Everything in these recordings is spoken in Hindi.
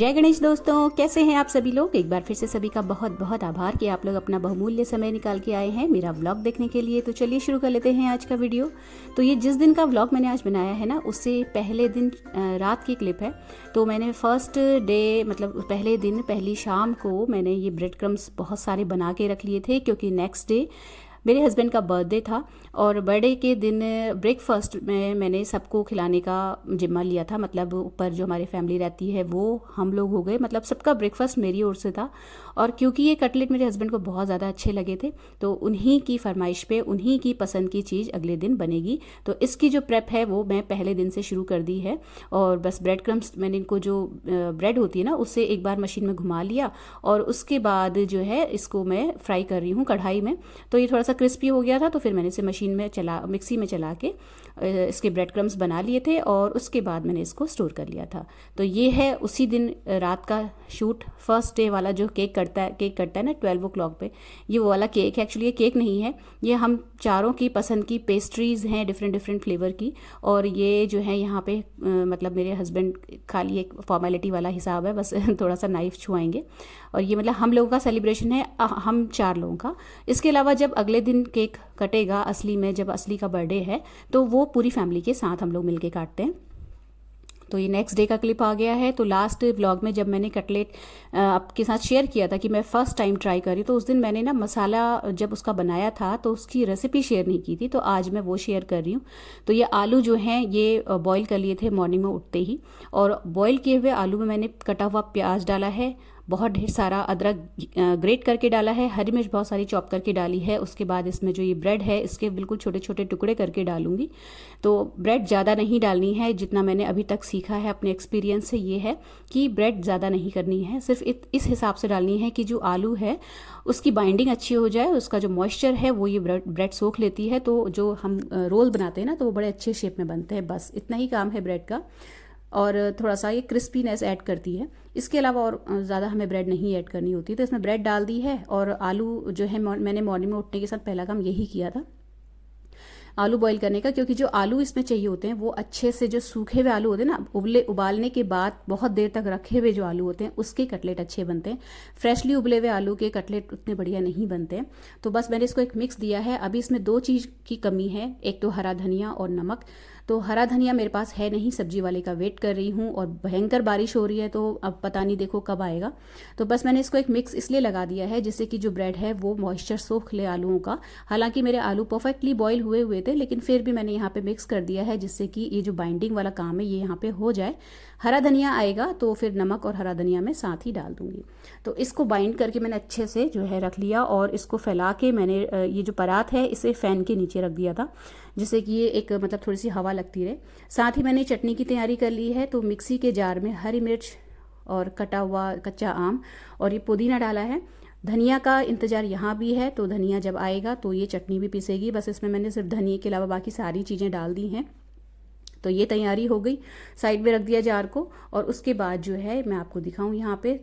जय गणेश दोस्तों, कैसे हैं आप सभी लोग। एक बार फिर से सभी का बहुत बहुत आभार कि आप लोग अपना बहुमूल्य समय निकाल के आए हैं मेरा व्लॉग देखने के लिए। तो चलिए शुरू कर लेते हैं आज का वीडियो। तो ये जिस दिन का व्लॉग मैंने आज बनाया है ना, उससे पहले दिन रात की क्लिप है। तो मैंने फर्स्ट डे मतलब पहले दिन पहली शाम को मैंने ये ब्रेड क्रम्स बहुत सारे बना के रख लिए थे, क्योंकि नेक्स्ट डे मेरे हस्बैंड का बर्थडे था और बर्थडे के दिन ब्रेकफास्ट में मैंने सबको खिलाने का जिम्मा लिया था। मतलब ऊपर जो हमारी फैमिली रहती है वो हम लोग हो गए, मतलब सबका ब्रेकफास्ट मेरी ओर से था। और क्योंकि ये कटलेट मेरे हस्बैंड को बहुत ज़्यादा अच्छे लगे थे, तो उन्हीं की फरमाइश पे उन्हीं की पसंद की चीज़ अगले दिन बनेगी। तो इसकी जो प्रेप है वो मैं पहले दिन से शुरू कर दी है। और बस ब्रेड क्रम्स मैंने इनको जो ब्रेड होती है ना, उससे एक बार मशीन में घुमा लिया और उसके बाद जो है इसको मैं फ्राई कर रही हूँ कढ़ाई में। तो ये थोड़ा सा क्रिस्पी हो गया था, तो फिर मैंने इसे मिक्सी में चला के इसके ब्रेड क्रम्स बना लिए थे और उसके बाद मैंने इसको स्टोर कर लिया था। तो ये है उसी दिन रात का शूट, फर्स्ट डे वाला जो केक कटता है ना 12 o'clock पे, ये वो वाला केक है। एक्चुअली ये केक नहीं है, ये हम चारों की पसंद की पेस्ट्रीज़ हैं डिफरेंट फ्लेवर की। और ये जो है यहाँ पे मतलब मेरे हस्बैंड खाली एक फॉर्मेलिटी वाला हिसाब है, बस थोड़ा सा नाइफ छुआएंगे। और ये मतलब हम लोगों का सेलिब्रेशन है, हम 4 लोगों का। इसके अलावा जब अगले दिन केक कटेगा असली में, जब असली का बर्थडे है, तो वो पूरी फैमिली के साथ हम लोग मिलके काटते हैं। तो ये नेक्स्ट डे का क्लिप आ गया है। तो लास्ट व्लॉग में जब मैंने कटलेट आपके साथ शेयर किया था कि मैं फ़र्स्ट टाइम ट्राई करी, तो उस दिन मैंने ना मसाला जब उसका बनाया था तो उसकी रेसिपी शेयर नहीं की थी, तो आज मैं वो शेयर कर रही हूँ। तो ये आलू जो हैं ये बॉईल कर लिए थे मॉर्निंग में उठते ही, और बॉईल किए हुए आलू में मैंने कटा हुआ प्याज डाला है, बहुत ढेर सारा अदरक ग्रेट करके डाला है, हरी मिर्च बहुत सारी चॉप करके डाली है। उसके बाद इसमें जो ये ब्रेड है इसके बिल्कुल छोटे छोटे टुकड़े करके डालूंगी। तो ब्रेड ज़्यादा नहीं डालनी है, जितना मैंने अभी तक सीखा है अपने एक्सपीरियंस से ये है कि ब्रेड ज़्यादा नहीं करनी है, सिर्फ इस हिसाब से डालनी है कि जो आलू है उसकी बाइंडिंग अच्छी हो जाए, उसका जो मॉइस्चर है वो ये ब्रेड सोख लेती है। तो जो हम रोल बनाते हैं ना, तो वो बड़े अच्छे शेप में बनते हैं। बस इतना ही काम है ब्रेड का, और थोड़ा सा ये क्रिस्पीनेस ऐड करती है। इसके अलावा और ज़्यादा हमें ब्रेड नहीं ऐड करनी होती। तो इसमें ब्रेड डाल दी है और आलू जो है मैंने मॉर्निंग में उठने के साथ पहला काम यही किया था, आलू बॉईल करने का। क्योंकि जो आलू इसमें चाहिए होते हैं वो अच्छे से, जो सूखे हुए आलू होते हैं ना, उबालने के बाद बहुत देर तक रखे हुए जो आलू होते हैं उसके कटलेट अच्छे बनते हैं। फ्रेशली उबले हुए आलू के कटलेट उतने बढ़िया नहीं बनते हैं। तो बस मैंने इसको एक मिक्स दिया है। अभी इसमें 2 चीज़ की कमी है, एक तो हरा धनिया और नमक। तो हरा धनिया मेरे पास है नहीं, सब्जी वाले का वेट कर रही हूँ, और भयंकर बारिश हो रही है तो अब पता नहीं देखो कब आएगा। तो बस मैंने इसको एक मिक्स इसलिए लगा दिया है जिससे कि जो ब्रेड है वो मॉइस्चर सोख ले आलूओं का। हालांकि मेरे आलू परफेक्टली बॉईल हुए थे, लेकिन फिर भी मैंने यहाँ पे मिक्स कर दिया है जिससे कि ये जो बाइंडिंग वाला काम है ये यहाँ पे हो जाए। हरा धनिया आएगा तो फिर नमक और हरा धनिया मैं साथ ही डाल दूंगी। तो इसको बाइंड करके मैंने अच्छे से जो है रख लिया, और इसको फैला के मैंने ये जो परात है इसे फ़ैन के नीचे रख दिया था, जिससे कि ये एक मतलब थोड़ी सी हवा लगती रहे। साथ ही मैंने चटनी की तैयारी कर ली है। तो मिक्सी के जार में हरी मिर्च और कटा हुआ कच्चा आम और ये पुदीना डाला है। धनिया का इंतज़ार यहाँ भी है, तो धनिया जब आएगा तो ये चटनी भी पीसेगी। बस इसमें मैंने सिर्फ धनिया के अलावा बाकी सारी चीज़ें डाल दी हैं। तो ये तैयारी हो गई, साइड में रख दिया जार को। और उसके बाद जो है मैं आपको दिखाऊं, यहाँ पे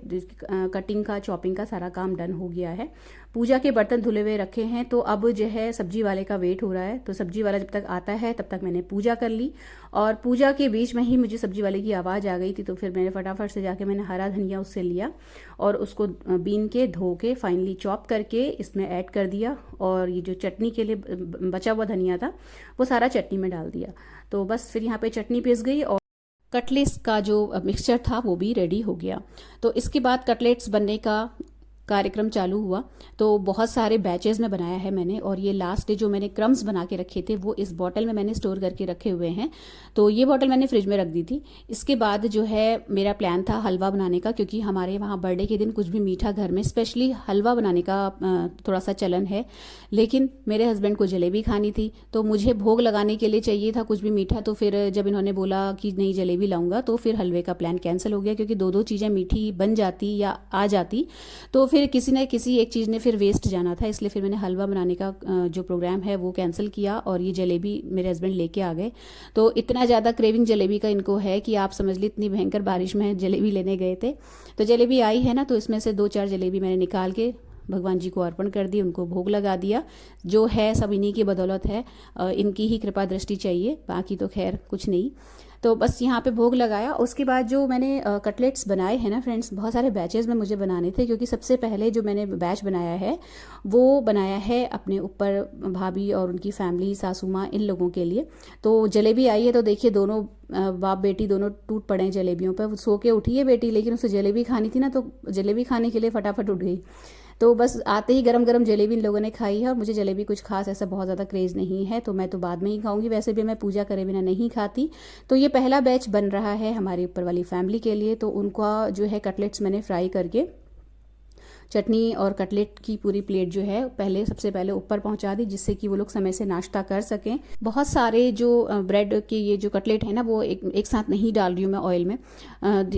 कटिंग का चॉपिंग का सारा काम डन हो गया है। पूजा के बर्तन धुले हुए रखे हैं, तो अब जो है सब्जी वाले का वेट हो रहा है। तो सब्जी वाला जब तक आता है तब तक मैंने पूजा कर ली, और पूजा के बीच में ही मुझे सब्जी वाले की आवाज़ आ गई थी। तो फिर मैंने फटाफट से जाके मैंने हरा धनिया उससे लिया और उसको बीन के धो के फाइनली चॉप करके इसमें ऐड कर दिया, और ये जो चटनी के लिए बचा हुआ धनिया था वो सारा चटनी में डाल दिया। तो बस फिर यहाँ पे चटनी पिस गई और कटलेट्स का जो मिक्सचर था वो भी रेडी हो गया। तो इसके बाद कटलेट्स बनने का कार्यक्रम चालू हुआ। तो बहुत सारे बैचेस में बनाया है मैंने, और ये लास्ट डे जो मैंने क्रम्स बना के रखे थे वो इस बॉटल में मैंने स्टोर करके रखे हुए हैं। तो ये बॉटल मैंने फ्रिज में रख दी थी। इसके बाद जो है मेरा प्लान था हलवा बनाने का, क्योंकि हमारे वहाँ बर्थडे के दिन कुछ भी मीठा घर में स्पेशली हलवा बनाने का थोड़ा सा चलन है। लेकिन मेरे हस्बैंड को जलेबी खानी थी, तो मुझे भोग लगाने के लिए चाहिए था कुछ भी मीठा। तो फिर जब इन्होंने बोला कि नहीं जलेबी लाऊंगा, तो फिर हलवे का प्लान कैंसिल हो गया, क्योंकि 2-2 चीज़ें मीठी बन जाती या आ जाती तो फिर किसी न किसी एक चीज़ ने फिर वेस्ट जाना था। इसलिए फिर मैंने हलवा बनाने का जो प्रोग्राम है वो कैंसिल किया, और ये जलेबी मेरे हस्बैंड लेके आ गए। तो इतना ज़्यादा क्रेविंग जलेबी का इनको है कि आप समझ ली, इतनी भयंकर बारिश में जलेबी लेने गए थे। तो जलेबी आई है ना, तो इसमें से 2-4 जलेबी मैंने निकाल के भगवान जी को अर्पण कर दी, उनको भोग लगा दिया। जो है सब इन्हीं की बदौलत है, इनकी ही कृपा दृष्टि चाहिए, बाकी तो खैर कुछ नहीं। तो बस यहाँ पे भोग लगाया। उसके बाद जो मैंने कटलेट्स बनाए हैं ना फ्रेंड्स, बहुत सारे बैचेस में मुझे बनाने थे, क्योंकि सबसे पहले जो मैंने बैच बनाया है वो बनाया है अपने ऊपर भाभी और उनकी फैमिली, सासू माँ, इन लोगों के लिए। तो जलेबी आई है, तो देखिए दोनों बाप बेटी दोनों टूट पड़े हैं जलेबियों पर। सो के उठी है बेटी, लेकिन उसे जलेबी खानी थी ना, तो जलेबी खाने के लिए फटाफट उठ गई। तो बस आते ही गरम गरम जलेबी इन लोगों ने खाई है। और मुझे जलेबी कुछ खास ऐसा बहुत ज़्यादा क्रेज़ नहीं है, तो मैं तो बाद में ही खाऊंगी। वैसे भी मैं पूजा करे बिना नहीं खाती। तो ये पहला बैच बन रहा है हमारी ऊपर वाली फैमिली के लिए। तो उनका जो है कटलेट्स मैंने फ्राई करके चटनी और कटलेट की पूरी प्लेट जो है पहले सबसे पहले ऊपर पहुंचा दी, जिससे कि वो लोग समय से नाश्ता कर सकें। बहुत सारे जो ब्रेड के ये जो कटलेट है ना, वो एक साथ नहीं डाल रही हूँ मैं ऑयल में,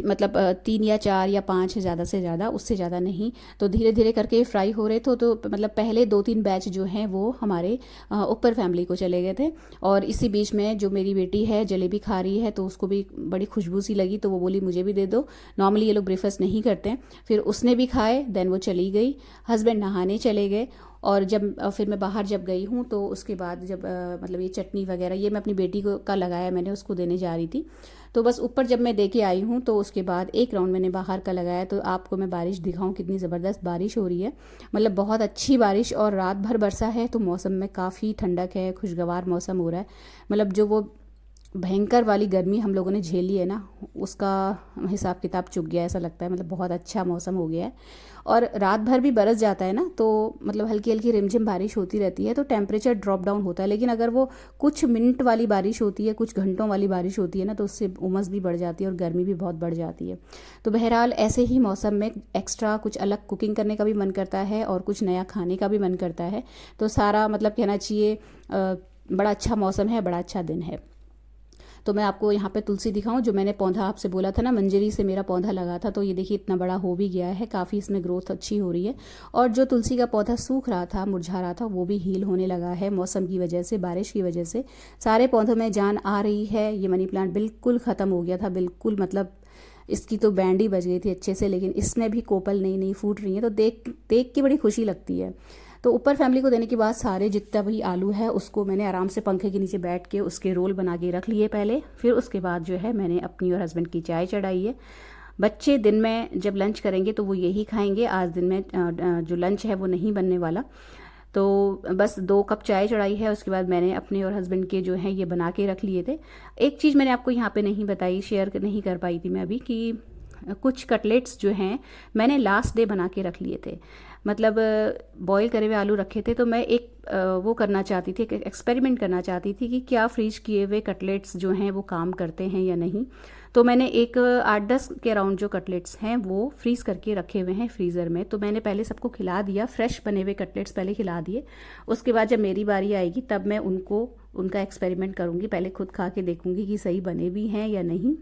मतलब 3 या 4 या 5 ज़्यादा से ज़्यादा, उससे ज़्यादा नहीं। तो धीरे धीरे करके फ्राई हो रहे थे। तो मतलब पहले 2-3 बैच जो हैं वो हमारे ऊपर फैमिली को चले गए थे। और इसी बीच में जो मेरी बेटी है जलेबी खा रही है, तो उसको भी बड़ी खुशबू सी लगी, तो वो बोली मुझे भी दे दो। नॉर्मली ये लोग ब्रेकफास्ट नहीं करते हैं। फिर उसने भी खाए, देन वो चली गई, हस्बैंड नहाने चले गए। और जब फिर मैं बाहर जब गई हूँ, तो उसके बाद जब मतलब ये चटनी वगैरह ये मैं अपनी बेटी को का लगाया, मैंने उसको देने जा रही थी। तो बस ऊपर जब मैं दे के आई हूँ, तो उसके बाद एक राउंड मैंने बाहर का लगाया। तो आपको मैं बारिश दिखाऊं, कितनी ज़बरदस्त बारिश हो रही है, मतलब बहुत अच्छी बारिश। और रात भर बरसा है, तो मौसम में काफ़ी ठंडक है, खुशगवार मौसम हो रहा है। मतलब जो वो भयंकर वाली गर्मी हम लोगों ने झेली है ना, उसका हिसाब किताब चुक गया ऐसा लगता है। मतलब बहुत अच्छा मौसम हो गया है। और रात भर भी बरस जाता है ना, तो मतलब हल्की हल्की रिमझिम बारिश होती रहती है, तो टेम्परेचर ड्रॉप डाउन होता है। लेकिन अगर वो कुछ मिनट वाली बारिश होती है, कुछ घंटों वाली बारिश होती है ना, तो उससे उमस भी बढ़ जाती है और गर्मी भी बहुत बढ़ जाती है। तो बहरहाल ऐसे ही मौसम में एक्स्ट्रा कुछ अलग कुकिंग करने का भी मन करता है और कुछ नया खाने का भी मन करता है। तो सारा मतलब कहना चाहिए बड़ा अच्छा मौसम है, बड़ा अच्छा दिन है। तो मैं आपको यहाँ पे तुलसी दिखाऊं, जो मैंने पौधा आपसे बोला था ना, मंजरी से मेरा पौधा लगा था, तो ये देखिए इतना बड़ा हो भी गया है, काफ़ी इसमें ग्रोथ अच्छी हो रही है। और जो तुलसी का पौधा सूख रहा था, मुरझा रहा था, वो भी हील होने लगा है मौसम की वजह से, बारिश की वजह से। सारे पौधों में जान आ रही है। ये मनी प्लांट बिल्कुल ख़त्म हो गया था, बिल्कुल मतलब इसकी तो बैंड ही बज गई थी अच्छे से, लेकिन इसमें भी कोपल नई नई फूट रही है, तो देख देख के बड़ी खुशी लगती है। तो ऊपर फैमिली को देने के बाद सारे जितना भी आलू है उसको मैंने आराम से पंखे के नीचे बैठ के उसके रोल बना के रख लिए पहले। फिर उसके बाद जो है मैंने अपनी और हस्बैंड की चाय चढ़ाई है। बच्चे दिन में जब लंच करेंगे तो वो यही खाएंगे। आज दिन में जो लंच है वो नहीं बनने वाला। तो बस 2 कप चाय चढ़ाई है। उसके बाद मैंने अपने और हस्बैंड के जो है ये बना के रख लिए थे। एक चीज़ मैंने आपको यहाँ पे नहीं बताई, शेयर नहीं कर पाई थी मैं अभी, कि कुछ कटलेट्स जो हैं मैंने लास्ट डे बना के रख लिए थे। मतलब बॉईल करे हुए आलू रखे थे, तो मैं एक वो करना चाहती थी, एक एक्सपेरिमेंट करना चाहती थी कि क्या फ्रीज किए हुए कटलेट्स जो हैं वो काम करते हैं या नहीं। तो मैंने एक 8-10 के अराउंड जो कटलेट्स हैं वो फ्रीज़ करके रखे हुए हैं फ्रीज़र में। तो मैंने पहले सबको खिला दिया, फ्रेश बने हुए कटलेट्स पहले खिला दिए। उसके बाद जब मेरी बारी आएगी तब मैं उनका एक्सपेरिमेंट करूँगी। पहले खुद खा के देखूँगी कि सही बने भी हैं या नहीं।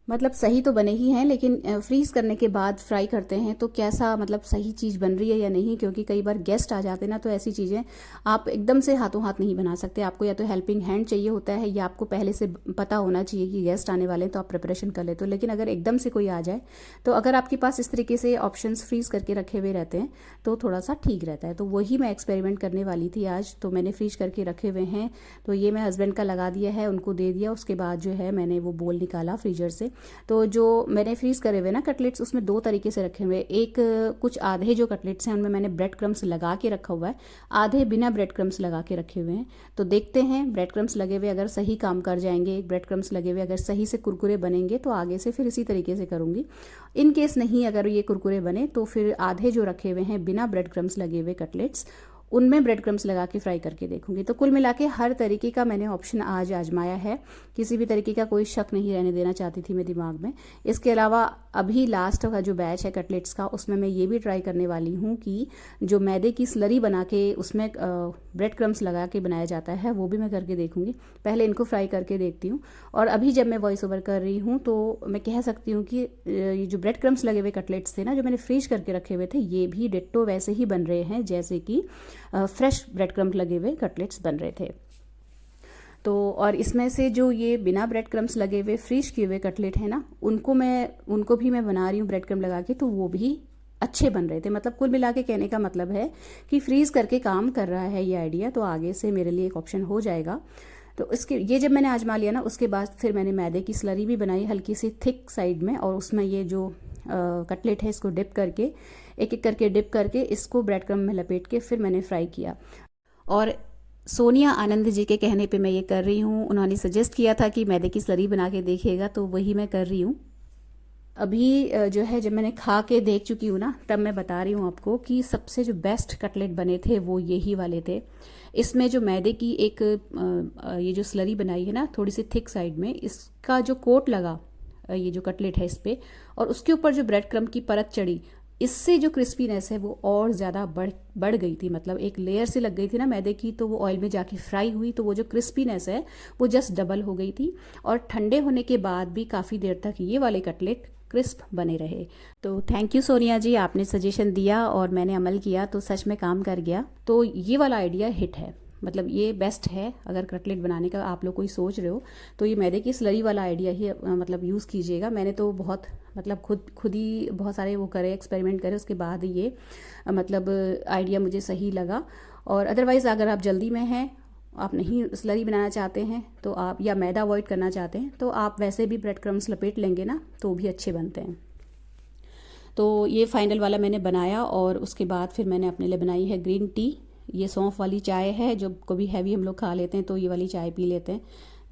मतलब सही तो बने ही हैं, लेकिन फ्रीज़ करने के बाद फ्राई करते हैं तो कैसा मतलब सही चीज़ बन रही है या नहीं। क्योंकि कई बार गेस्ट आ जाते हैं ना, तो ऐसी चीज़ें आप एकदम से हाथों हाथ नहीं बना सकते। आपको या तो हेल्पिंग हैंड चाहिए होता है, या आपको पहले से पता होना चाहिए कि गेस्ट आने वाले हैं, तो आप प्रिपरेशन कर लेते हो। लेकिन अगर एकदम से कोई आ जाए, तो अगर आपके पास इस तरीके से ऑप्शंस फ्रीज़ करके रखे हुए रहते हैं तो थोड़ा सा ठीक रहता है। तो वही मैं एक्सपेरिमेंट करने वाली थी आज। तो मैंने फ्रीज करके रखे हुए हैं, तो ये मैं हस्बैंड का लगा दिया है, उनको दे दिया। उसके बाद जो है मैंने वो बोल निकाला फ्रीजर से। तो जो मैंने फ्रीज करे हुए ना कटलेट्स, उसमें 2 तरीके से रखे हुए। एक कुछ आधे जो कटलेट्स हैं उनमें मैंने ब्रेड क्रम्स लगा के रखा हुआ है, आधे बिना ब्रेड क्रम्स लगा के रखे हुए हैं। तो देखते हैं ब्रेड क्रम्स लगे हुए अगर सही काम कर जाएंगे, ब्रेड क्रम्स लगे हुए अगर सही से कुरकुरे बनेंगे, तो आगे से फिर इसी तरीके से करूँगी। इन केस नहीं अगर ये कुरकुरे बने, तो फिर आधे जो रखे हुए हैं बिना ब्रेड क्रम्स लगे हुए कटलेट्स, उनमें ब्रेड क्रम्स लगा के फ्राई करके देखूंगी। तो कुल मिला के हर तरीके का मैंने ऑप्शन आज आजमाया है। किसी भी तरीके का कोई शक नहीं रहने देना चाहती थी मैं दिमाग में। इसके अलावा अभी लास्ट का जो बैच है कटलेट्स का, उसमें मैं ये भी ट्राई करने वाली हूँ कि जो मैदे की स्लरी बना के उसमें ब्रेड क्रम्स लगा के बनाया जाता है, वो भी मैं करके देखूंगी। पहले इनको फ्राई करके देखती हूँ। और अभी जब मैं वॉइस ओवर कर रही हूँ, तो मैं कह सकती हूँ कि ये जो ब्रेड क्रम्स लगे हुए कटलेट्स थे ना, जो मैंने फ्रीज करके रखे हुए थे, ये भी डिट्टो वैसे ही बन रहे हैं जैसे कि फ्रेश ब्रेड क्रम्स लगे हुए कटलेट्स बन रहे थे। तो और इसमें से जो ये बिना ब्रेड क्रम्स लगे हुए फ्रीज किए हुए कटलेट है ना, उनको भी मैं बना रही हूँ ब्रेड क्रम्स लगा के, तो वो भी अच्छे बन रहे थे। मतलब कुल मिला के कहने का मतलब है कि फ्रीज करके काम कर रहा है ये आइडिया, तो आगे से मेरे लिए एक ऑप्शन हो जाएगा। तो इसके ये जब मैंने आजमा लिया ना, उसके बाद फिर मैंने मैदे की स्लरी भी बनाई हल्की सी थिक साइड में, और उसमें ये जो कटलेट है इसको डिप करके, एक एक करके डिप करके इसको ब्रेड क्रम्ब में लपेट के फिर मैंने फ्राई किया। और सोनिया आनंद जी के कहने पे मैं ये कर रही हूँ, उन्होंने सजेस्ट किया था कि मैदे की स्लरी बना के देखिएगा, तो वही मैं कर रही हूँ। अभी जो है जब मैंने खा के देख चुकी हूँ ना, तब मैं बता रही हूँ आपको कि सबसे जो बेस्ट कटलेट बने थे वो यही वाले थे। इसमें जो मैदे की एक ये जो स्लरी बनाई है ना थोड़ी सी थिक साइड में, इसका जो कोट लगा ये जो कटलेट है इस पर, और उसके ऊपर जो ब्रेड क्रम्ब की परत चढ़ी, इससे जो क्रिस्पीनेस है वो और ज़्यादा बढ़ गई थी। मतलब एक लेयर से लग गई थी ना मैदे की, तो वो ऑयल में जाके फ्राई हुई, तो वो जो क्रिस्पीनेस है वो जस्ट डबल हो गई थी। और ठंडे होने के बाद भी काफ़ी देर तक ये वाले कटलेट क्रिस्प बने रहे। तो थैंक यू सोनिया जी, आपने सजेशन दिया और मैंने अमल किया तो सच में काम कर गया। तो ये वाला आइडिया हिट है, मतलब ये बेस्ट है। अगर कटलेट बनाने का आप लोग कोई सोच रहे हो तो ये मैदे की स्लरी वाला आइडिया ही मतलब यूज़ कीजिएगा। मैंने तो बहुत मतलब खुद ही बहुत सारे वो करे, एक्सपेरिमेंट करे, उसके बाद ये मतलब आइडिया मुझे सही लगा। और अदरवाइज़ अगर आप जल्दी में हैं, आप नहीं स्लरी बनाना चाहते हैं तो आप, या मैदा अवॉइड करना चाहते हैं, तो आप वैसे भी ब्रेड क्रम्स लपेट लेंगे ना तो भी अच्छे बनते हैं। तो ये फाइनल वाला मैंने बनाया, और उसके बाद फिर मैंने अपने लिए बनाई है ग्रीन टी। ये सौंफ वाली चाय है, जो कभी हैवी हम लोग खा लेते हैं तो ये वाली चाय पी लेते हैं,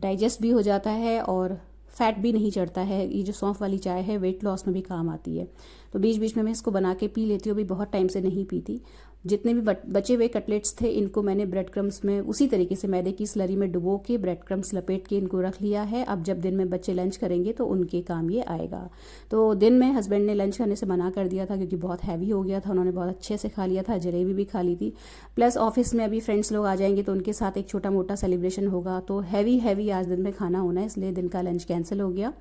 डाइजेस्ट भी हो जाता है और फैट भी नहीं चढ़ता है। ये जो सौंफ वाली चाय है वेट लॉस में भी काम आती है। तो बीच बीच में मैं इसको बना के पी लेती हूँ, अभी बहुत टाइम से नहीं पीती। जितने भी बचे हुए कटलेट्स थे इनको मैंने ब्रेड क्रम्स में उसी तरीके से मैदे की स्लरी में डुबो के ब्रेड क्रम्स लपेट के इनको रख लिया है। अब जब दिन में बच्चे लंच करेंगे तो उनके काम ये आएगा। तो दिन में हस्बैंड ने लंच करने से मना कर दिया था क्योंकि बहुत हैवी हो गया था, उन्होंने बहुत अच्छे से खा लिया था, जलेबी भी खा ली थी। प्लस ऑफिस में अभी फ्रेंड्स लोग आ जाएंगे तो उनके साथ एक छोटा मोटा सेलिब्रेशन होगा, तो हैवी आज दिन में खाना होना है, इसलिए दिन का लंच कैंसिल हो गया।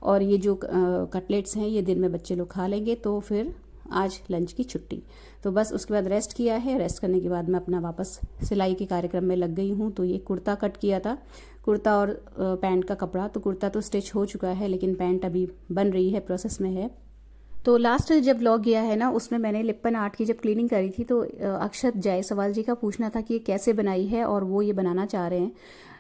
और ये जो कटलेट्स हैं ये दिन में बच्चे लोग खा लेंगे, तो फिर आज लंच की छुट्टी। तो बस उसके बाद रेस्ट किया है। रेस्ट करने के बाद मैं अपना वापस सिलाई के कार्यक्रम में लग गई हूँ। तो ये कुर्ता कट किया था, कुर्ता और पैंट का कपड़ा। तो कुर्ता तो स्टिच हो चुका है, लेकिन पैंट अभी बन रही है, प्रोसेस में है। तो लास्ट जब व्लॉग गया है ना, उसमें मैंने लिप्पन आर्ट की जब क्लीनिंग करी थी, तो अक्षत जायसवाल जी का पूछना था कि ये कैसे बनाई है, और वो ये बनाना चाह रहे हैं।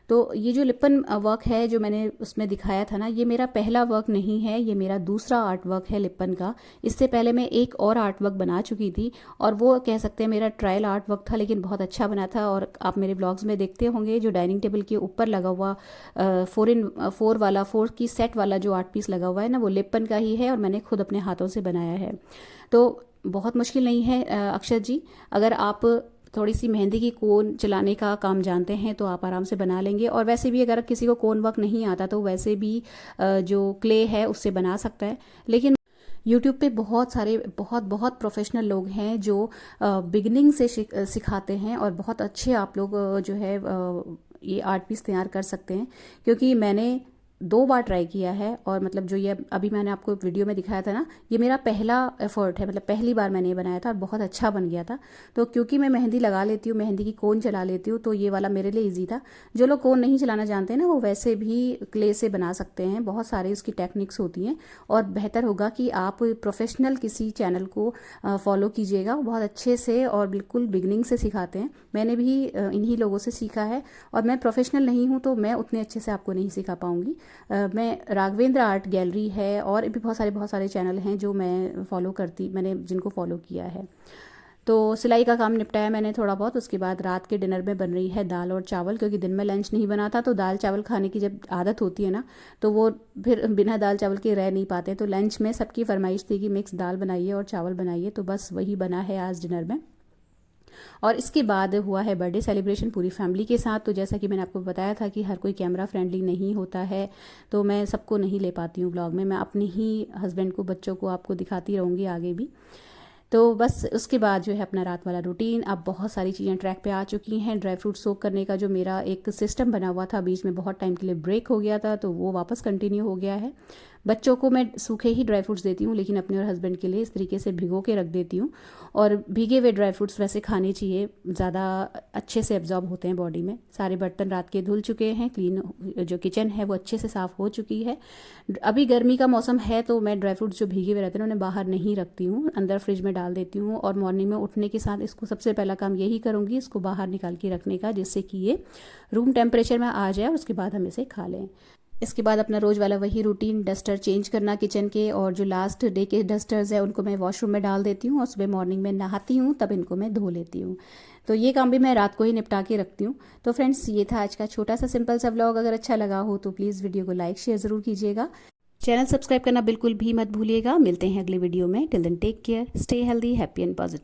तो ये जो लिप्पन वर्क है जो मैंने उसमें दिखाया था ना, ये मेरा पहला वर्क नहीं है, ये मेरा दूसरा आर्ट वर्क है लिप्पन का। इससे पहले मैं एक और आर्ट वर्क बना चुकी थी, और वो कह सकते हैं मेरा ट्रायल आर्ट वर्क था, लेकिन बहुत अच्छा बना था। और आप मेरे ब्लॉग्स में देखते होंगे जो डाइनिंग टेबल के ऊपर लगा हुआ 4 की सेट वाला जो आर्ट पीस लगा हुआ है ना, वो लिप्पन का ही है और मैंने खुद अपने हाथों से बनाया है। तो बहुत मुश्किल नहीं है अक्षत जी। अगर आप थोड़ी सी मेहंदी की कोन चलाने का काम जानते हैं तो आप आराम से बना लेंगे। और वैसे भी अगर किसी को कोन वर्क नहीं आता तो वैसे भी जो क्ले है उससे बना सकता है। लेकिन यूट्यूब पे बहुत सारे बहुत प्रोफेशनल लोग हैं जो बिगिनिंग से सिखाते हैं, और बहुत अच्छे आप लोग जो है ये आर्ट पीस तैयार कर सकते हैं। क्योंकि मैंने 2 बार ट्राई किया है, और मतलब जो ये अभी मैंने आपको वीडियो में दिखाया था ना, ये मेरा पहला एफर्ट है, मतलब पहली बार मैंने ये बनाया था और बहुत अच्छा बन गया था। तो क्योंकि मैं मेहंदी लगा लेती हूँ, मेहंदी की कोन चला लेती हूँ, तो ये वाला मेरे लिए इजी था। जो लोग कोन नहीं चलाना जानते हैं ना, वो वैसे भी क्ले से बना सकते हैं, बहुत सारी उसकी टेक्निक्स होती हैं। और बेहतर होगा कि आप प्रोफेशनल किसी चैनल को फॉलो कीजिएगा, बहुत अच्छे से और बिल्कुल बिगनिंग से सिखाते हैं। मैंने भी इन्हीं लोगों से सीखा है, और मैं प्रोफेशनल नहीं हूँ तो मैं उतने अच्छे से आपको नहीं सिखा पाऊँगी। मैं राघवेंद्र आर्ट गैलरी है और भी बहुत सारे चैनल हैं जो मैंने जिनको फॉलो किया है। तो सिलाई का काम निपटाया मैंने थोड़ा बहुत। उसके बाद रात के डिनर में बन रही है दाल और चावल, क्योंकि दिन में लंच नहीं बना था। तो दाल चावल खाने की जब आदत होती है ना, तो वो फिर बिना दाल चावल के रह नहीं पाते। तो लंच में सबकी फरमाइश थी कि मिक्स दाल बनाइए और चावल बनाइए, तो बस वही बना है आज डिनर में। और इसके बाद हुआ है बर्थडे सेलिब्रेशन पूरी फैमिली के साथ। तो जैसा कि मैंने आपको बताया था कि हर कोई कैमरा फ्रेंडली नहीं होता है, तो मैं सबको नहीं ले पाती हूँ ब्लॉग में। मैं अपने ही हस्बैंड को, बच्चों को आपको दिखाती रहूँगी आगे भी। तो बस उसके बाद जो है अपना रात वाला रूटीन। अब बहुत सारी चीज़ें ट्रैक पे आ चुकी हैं। ड्राई फ्रूट सोक करने का जो मेरा एक सिस्टम बना हुआ था, बीच में बहुत टाइम के लिए ब्रेक हो गया था, तो वो वापस कंटिन्यू हो गया है। बच्चों को मैं सूखे ही ड्राई फ्रूट्स देती हूँ, लेकिन अपने और हस्बैंड के लिए इस तरीके से भिगो के रख देती हूँ। और भीगे हुए ड्राई फ्रूट्स वैसे खाने चाहिए, ज़्यादा अच्छे से एब्जॉर्ब होते हैं बॉडी में। सारे बर्तन रात के धुल चुके हैं, क्लीन जो किचन है वो अच्छे से साफ़ हो चुकी है। अभी गर्मी का मौसम है तो मैं ड्राई फ्रूट्स जो भीगे हुए रहते हैं उन्हें बाहर नहीं रखती हूँ, अंदर फ्रिज में डाल देती हूँ। और मॉर्निंग में उठने के साथ इसको सबसे पहला काम यही करूँगी, इसको बाहर निकाल के रखने का, जिससे कि ये रूम टेम्परेचर में आ जाए और उसके बाद हम इसे खा लें। इसके बाद अपना रोज़ वाला वही रूटीन, डस्टर चेंज करना किचन के, और जो लास्ट डे के डस्टर्स है उनको मैं वॉशरूम में डाल देती हूँ और सुबह मॉर्निंग में नहाती हूँ तब इनको मैं धो लेती हूँ। तो ये काम भी मैं रात को ही निपटा के रखती हूँ। तो फ्रेंड्स, ये था आज का छोटा सा सिंपल सा व्लॉग। अगर अच्छा लगा हो तो प्लीज़ वीडियो को लाइक शेयर ज़रूर कीजिएगा। चैनल सब्सक्राइब करना बिल्कुल भी मत भूलिएगा। मिलते हैं अगले वीडियो में। Till then take care, stay healthy, happy and positive.